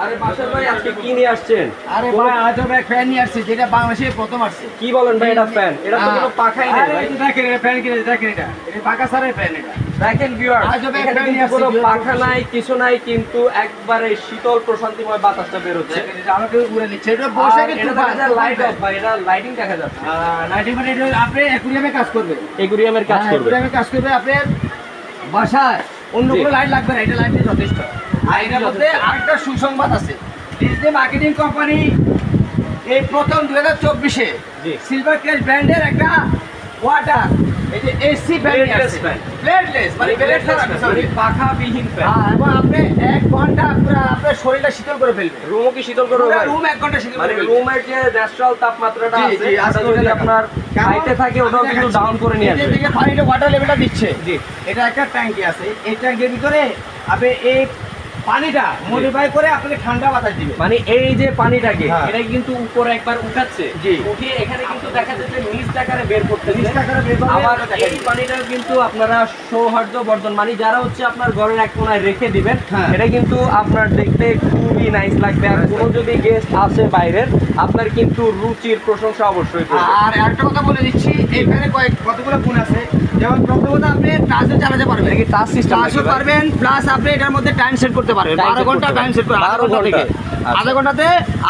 আরে বাসার ভাই আজকে কি নিয়ে আসছেন? আরে ভাই আজ আমরা ফ্যান নিয়ে আসছি যেটা বাংলাদেশে প্রথম আসছে। কি বলেন ভাই, এটা ফ্যান? এটা তো কোনো পাখাই নেই ভাই। দেখেন এটা ফ্যান কিনে দেখেন, এটা পাকা সারের ফ্যান। এটা দেখেন ভিউয়ার, আজ আমরা এখানে ফ্যান কিন্তু নিয়ে আসছি, কোনো পাখা নাই, কিছু নাই, কিন্তু একবারে শীতল প্রশান্তিময় বাতাসটা বের হচ্ছে। আমাকে উড়ে নিচ্ছে, এটা বসে আর এটা দেখা যায় লাইট অফ ভাই, এটা লাইটিং দেখা যাচ্ছে। লাইটিং মানে এটা আপনি অ্যাকুরিয়ামে কাজ করবে, একুরিয়ামের কাজ করবে। অ্যাকুরিয়ামে কাজ করবে আপনার বাসায় অন্য কোনো লাইট লাগবে না, এটা লাইটই যথেষ্ট। আর এটার মধ্যে আরেকটা সুসংবাদ আছে, ডিজনি মার্কেটিং কোম্পানি এই প্রথম 2024-এ সিলভার ক্যাশ ব্র্যান্ডের একটা ওয়াটার এই যে এসি ব্লেডলেস ফ্যান, ব্লেডলেস মানে পাখাবিহীন ফ্যান। এবং আপনি 1 ঘন্টা পুরো আপনার শরীরটা শীতল করে ফেলবে। রুমও কি শীতল করবে ভাই? রুম 1 ঘন্টা শীতল মানে করে ফেলবে। রুমের যে ন্যাচারাল তাপমাত্রাটা জি, আছে জি, সেটা যদি আপনার হাইতে থাকে ওটাও কিন্তু ডাউন করে নিয়ে আসবে। এদিকে পানিটা ওয়াটার লেভেলটা দিচ্ছে। জি, এটা একটা ট্যাঙ্কি আছে, এই ট্যাঙ্কের ভিতরে আপনি এই পানিটা মডিফাই করে আপনাকে ঠান্ডা বাতাস দিবে। মানে এই যে পানিটাকে হ্যাঁ। এটা কিন্তু উপরে একবার উঠাচ্ছে, জি। উঠিয়ে এখানে কিন্তু দেখা যাচ্ছে নিচ আকারে বের করতেছে। নিচ আকারে বের করে আবার দেখা এই যাচ্ছে। পানিটাও কিন্তু আপনারা সৌহার্দ্যবর্ধন মানে যারা হচ্ছে আপনার ঘরের এক কোনায় রেখে দিবেন, হ্যাঁ। এটা কিন্তু আপনার দেখতে খুবই নাইস লাগবে। আর কোনো যদি গেস্ট আসে বাইরের, আপনার কিন্তু রুচির প্রশংসা অবশ্যই করবে। আর একটা কথা বলে দিচ্ছি, এখানে কতগুলো গুণ আছে। যেমন প্রথমত আপনি টাচও চালাতে পারবেন, কি টাচ সিস্টেম টাচও পারবেন, প্লাস আপনি এটার মধ্যে টাইম সেট করতে পারবেন। 12 ঘন্টা টাইম সেট করে, 12 ঘন্টা থেকে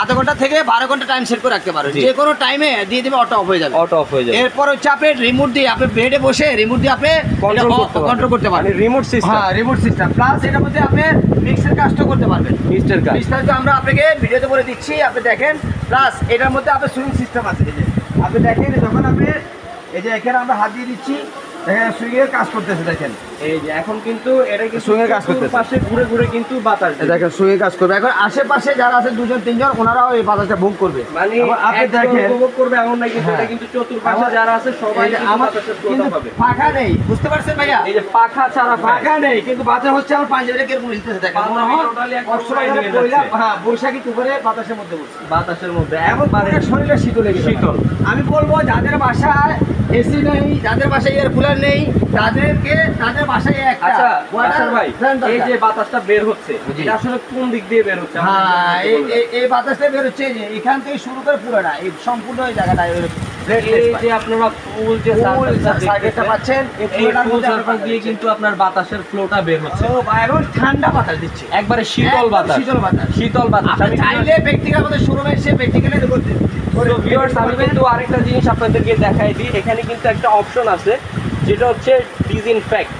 আধা ঘন্টা থেকে 12 ঘন্টা টাইম সেট করে রাখতে পারবেন। যে কোনো টাইমে দিয়ে দিবে, অটো অফ হয়ে যাবে। অটো অফ হয়ে যাবে। এরপর হচ্ছে আপনি রিমোট দিয়ে আপনি বেডে বসে রিমোট দিয়ে আপনি কন্ট্রোল করতে পারবেন। মানে রিমোট সিস্টেম। হ্যাঁ, রিমোট সিস্টেম। প্লাস এটার মধ্যে আপনি মিক্সের কাজটা করতে পারবেন। মিস্টার কাজ বিস্তারিত আমরা আপনাকে ভিডিওতে বলে দিচ্ছি, আপনি দেখেন। প্লাস এটার মধ্যে আপনার সুইং সিস্টেম আছে। এই যে আপনি দেখেন, যখন আপনি এই যে এখানে আমরা হাত দিয়ে দিচ্ছি, দেখেন সুইং এর কাজ করতেছে। দেখেন এই যে এখন কিন্তু এটা কি সুইং এর কাজ করতেছে, পাশে ঘুরে ঘুরে কিন্তু বাতাস দিবে। দেখেন সুইং এর কাজ করবে। এখন আশেপাশে যারা আছে 2-3 ওনারাও এই বাতাসটা ভোগ করবে। মানে আপনি একজন দেখেন উপভোগ করবে এমন না, কিন্তু হ্যাঁ। এটা কিন্তু চতুর্পাশে আমার- যারা আছে সবাই এই যে কিন্তু আমার বাতাসের কিন্তু ফ্লোটা পাবে। পাখা নেই, বুঝতে পারছেন ভাইয়া? এই যে পাখা ছাড়া পাখা নেই, কিন্তু বাতাস হচ্ছে আমার পাঞ্জাবিটা কিরকম হিলতেছে দেখেন। মনে হয় টোটালি একবার অক্সফোর্ড উড়াই নিয়ে কইলা, যাচ্ছে। হ্যাঁ, বৈশাখী দুপুরে বাতাসের মধ্যে বসছে। বাতাসের মধ্যে এমন একবারে শরীরে শীতল লেগে যাবে। শীতল। আমি বলবো যাদের বাসায় এসি নেই, যাদের বাসায় এয়ার কুলার নেই, তাদের বাসায় একটা আচ্ছা water বাসার ভাই, fan এই দরকার। যে বাতাসটা বের হচ্ছে জি। এটা আসলে কোন দিক দিয়ে বের হচ্ছে? হ্যাঁ, এই বাতাসটা বের হচ্ছে যে এখান থেকে শুরু করে পুরোটা এই সম্পূর্ণ এই জায়গাটা এই যে আপনারা ফুল যে সার্ফেসটা পাচ্ছেন, এই ফুল সার্ফেস দিয়ে কিন্তু আপনার বাতাসের ফ্লোটা বের হচ্ছে। এবং ঠান্ডা বাতাস দিচ্ছে, একবারে শীতল বাতাস। শীতল বাতাস। শীতল বাতাস। আপনি চাইলে ব্যক্তিগত মধ্যে শোরুমে এসে ব্যক্তিগত করতে। তো ভিউয়ার্স, আমি কিন্তু আরেকটা জিনিস আপনাদেরকে দেখাই দিই। এখানে কিন্তু একটা অপশন আছে যেটা হচ্ছে ডিসইনফেক্ট।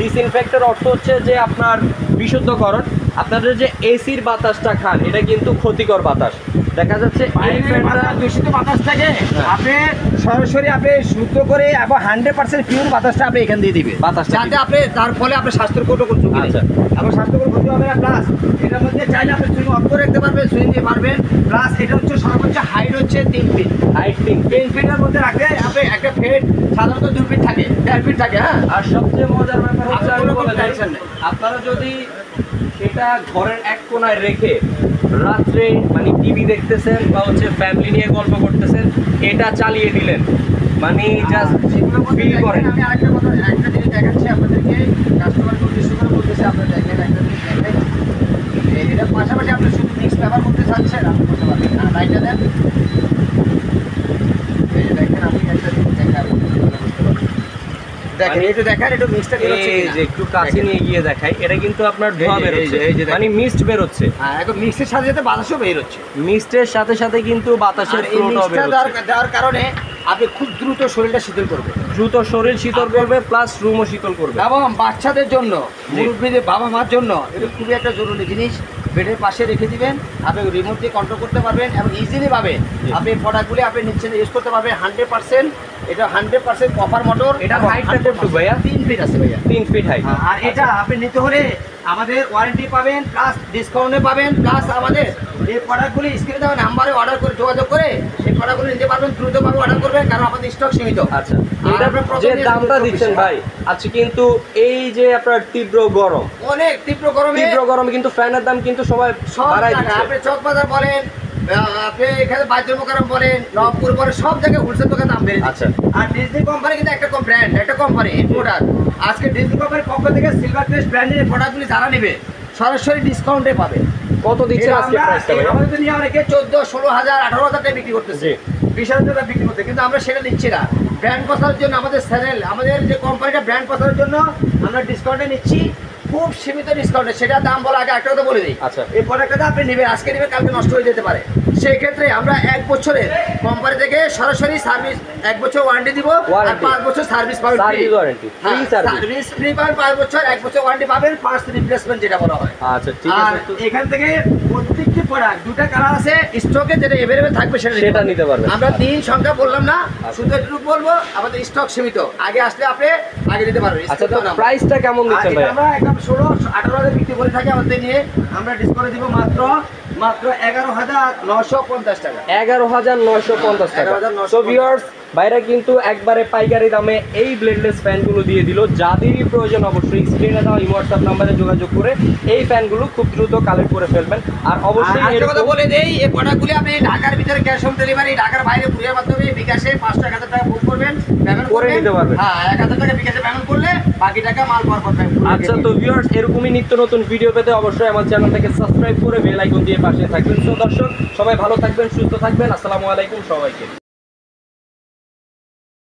ডিসইনফেক্টের অর্থ হচ্ছে যে আপনার বিশুদ্ধকরণ। আপনাদের যে এসির বাতাসটা খান, এটা কিন্তু ক্ষতিকর বাতাস। দেখা যাচ্ছে এই ফ্যানটা দূষিত বাতাস থাকে, আপনি সরাসরি আপনি শুদ্ধ করে এবং 100% পিওর বাতাসটা আপনি এখান দিয়ে দিবে বাতাসটা যাতে আপনি তার ফলে আপনার স্বাস্থ্যের কোনো ঝুঁকি নেই। আচ্ছা। এবং স্বাস্থ্যকর ক্ষতি হবে না। প্লাস এটার মধ্যে চাইলে আপনি সুইং অফ করে রাখতে পারবেন, সুইং দিয়ে পারবেন। প্লাস এটা হচ্ছে সর্বোচ্চ হাইট হচ্ছে 3 ফিট। হাইট 3 3 ফিটের মধ্যে রাখলে আপনি একটা ফিট সাধারণত 2 ফিট থাকে, 1.5 ফিট থাকে। হ্যাঁ, আর সবচেয়ে মজার ব্যাপার হচ্ছে আপনার আমি কোনো বলে দিই, টেনশন নেই। আপনারা যদি সেটা ঘরের এক কোনায় রেখে রাত্রে মানে টিভি দেখতেছেন বা হচ্ছে ফ্যামিলি নিয়ে গল্প করতেছেন, এটা চালিয়ে দিলেন, মানে জাস্ট সেগুলোর মধ্যে ফিল দেখেন, করেন। আমি আরেকটা কথা, একটা জিনিস দেখাচ্ছি আপনাদেরকে, কাস্টমারকে উদ্দেশ্য করে বলতেছি, আপনারা দেখেন একটা জিনিস দেখেন। এটার পাশাপাশি আপনি শুধু মিক্স ব্যবহার করতে চাচ্ছেন, আপনি করতে পারবেন। হ্যাঁ, লাইটটা দেন। এই যে দেখেন, আপনি একটা জিনিস দেখাবেন, দেখেন একটু দেখেন, একটু মিক্সটা বেরোচ্ছে এই যে একটু কাছে নিয়ে গিয়ে দেখাই, এটা কিন্তু আপনার ধোঁয়া এই যে, বেরোচ্ছে, এই যে দেখেন। মানে মিস্ট বেরোচ্ছে। হ্যাঁ, এখন মিক্সের সাথে সাথে বাতাসও বের হচ্ছে। মিস্টের সাথে সাথে কিন্তু বাতাসের আর এই ফ্লোটাও মিক্সটা বেরোচ্ছে। দেওয়ার কারণে আপনি খুব দ্রুত শরীরটা শীতল করবে। দ্রুত শরীর শীতল করবে, প্লাস রুমও শীতল করবে। এবং বাচ্চাদের জন্য, মুরব্বীদের বাবা মার জন্য এটা খুবই একটা জরুরি জিনিস। বেডের পাশে রেখে দিবেন, আপনি রিমোট দিয়ে কন্ট্রোল করতে পারবেন এবং ইজিলি ভাবে আপনি প্রোডাক্টগুলি আপনি নিচে ইউজ করতে পারবেন। 100% এটা 100% কপার মোটর। এটার হাইটটা কতটুকু ভাইয়া? 3 ফিট আছে ভাইয়া। 3 ফিট হাইট। আর এটা আপনি নিতে হলে আমাদের ওয়ারেন্টি পাবেন, প্লাস ডিসকাউন্টে পাবেন, প্লাস আমাদের এই প্রোডাক্টগুলি স্ক্রিনে দেওয়া নাম্বারে অর্ডার করে যোগাযোগ করে এই প্রোডাক্টগুলি নিতে পারবেন। দ্রুতভাবে অর্ডার করবেন, কারণ আমাদের স্টক সীমিত। আচ্ছা, এটা যে দামটা দিচ্ছেন ভাই, আচ্ছা, কিন্তু এই যে আপনার তীব্র গরম, অনেক তীব্র গরমে কিন্তু ফ্যানের দাম কিন্তু সবাই সব বাড়াই জায়গায়, দিচ্ছে। আপনি চকবাজার বলেন, আপনি এখানে বাইতুল মোকাররম বলেন, রংপুর বলেন, সব জায়গায় হোলসেল দোকানে দাম বেড়ে আচ্ছা। যাচ্ছে। আর ডিজনি কোম্পানি কিন্তু একটা ব্র্যান্ড, একটা কোম্পানি ইম্পোর্টার। আজকে ডিজনি কোম্পানির পক্ষ থেকে সিলভার ক্রেস্ট ব্র্যান্ডের প্রোডাক্টগুলি যারা নেবে সরাসরি ডিসকাউন্টে পাবে। কত দিচ্ছেন এটা আজকে আমরা- প্রাইসটা ভাই? আমাদের নিয়ে অনেকে 14, 16,000, 18,000 টাকা বিক্রি করতেছে, 20,000 টাকা বিক্রি করতে, কিন্তু আমরা সেটা নিচ্ছি না। ব্র্যান্ড প্রচারের জন্য আমাদের চ্যানেল, আমাদের যে কোম্পানিটা ব্র্যান্ড প্রচারের জন্য আমরা ডিসকাউন্টে নিচ্ছি, খুব সীমিত ডিসকাউন্টে। সেটা দাম বলা আগে একটা কথা বলে দিই। আচ্ছা। এই প্রোডাক্টটা আপনি নেবেন, আজকে নেবেন, কালকে নষ্ট হয়ে যেতে পারে। সেই ক্ষেত্রে আমরা 1 বছরের কোম্পানি থেকে সরাসরি সার্ভিস, 1 বছর ওয়ারেন্টি দিব, আর Warranty। 5 বছর সার্ভিস পাবেন free. Service warranty, free service. Service free পাবেন 5 বছর, 1 বছর ওয়ারেন্টি পাবেন, ফার্স্ট রিপ্লেসমেন্ট যেটা বলা হয়। আচ্ছা ঠিক আর আছে। তো এখান থেকে প্রত্যেকটি প্রোডাক্ট দুটা কালার আছে স্টকে, যেটা এভেলেবেল থাকবে সেটা নিতে পারবেন। আমরা দিন সংখ্যা বললাম না, আচ্ছা। শুধু একটু বলবো, আমাদের স্টক সীমিত, আগে আসলে আপনি আগে দিতে পারবেন। আচ্ছা, তো প্রাইসটা কেমন দিচ্ছেন ভাই? আমরা একদম 16-18,000 বিক্রি করে থাকি, আমাদের নিয়ে আমরা ডিসকাউন্ট দিব মাত্র 11,950 টাকা। 11,950 টাকা। 11,950 সো ভিউয়ার্স, ভাইরা কিন্তু একবারে পাইকারি দামে এই ব্লেডলেস ফ্যানগুলো দিয়ে দিল। যাদেরই প্রয়োজন অবশ্যই স্ক্রিনে দেওয়া এই হোয়াটসঅ্যাপ নাম্বারে যোগাযোগ করে এই ফ্যানগুলো খুব দ্রুত কালেক্ট করে ফেলবেন। আর অবশ্যই আর একটা কথা এরকম- বলে দেই, এই প্রোডাক্টগুলি আপনি ঢাকার ভিতরে ক্যাশ অন ডেলিভারি, ঢাকার বাইরে কুরিয়ার মাধ্যমে বিকাশে 500-1000 টাকা বুক করবেন, পেমেন্ট করে নিতে পারবেন। হ্যাঁ, 1000 টাকা বিকাশে পেমেন্ট করলে বাকি টাকা মাল পাওয়ার পর পেমেন্ট করবেন। আচ্ছা, তো ভিউয়ার্স, এরকমই নিত্য নতুন ভিডিও পেতে অবশ্যই আমার চ্যানেলটাকে সাবস্ক্রাইব করে বেল আইকন দিয়ে পাশে থাকবেন। তো দর্শক সবাই ভালো থাকবেন, সুস্থ থাকবেন। আসসালামু আলাইকুম সবাইকে।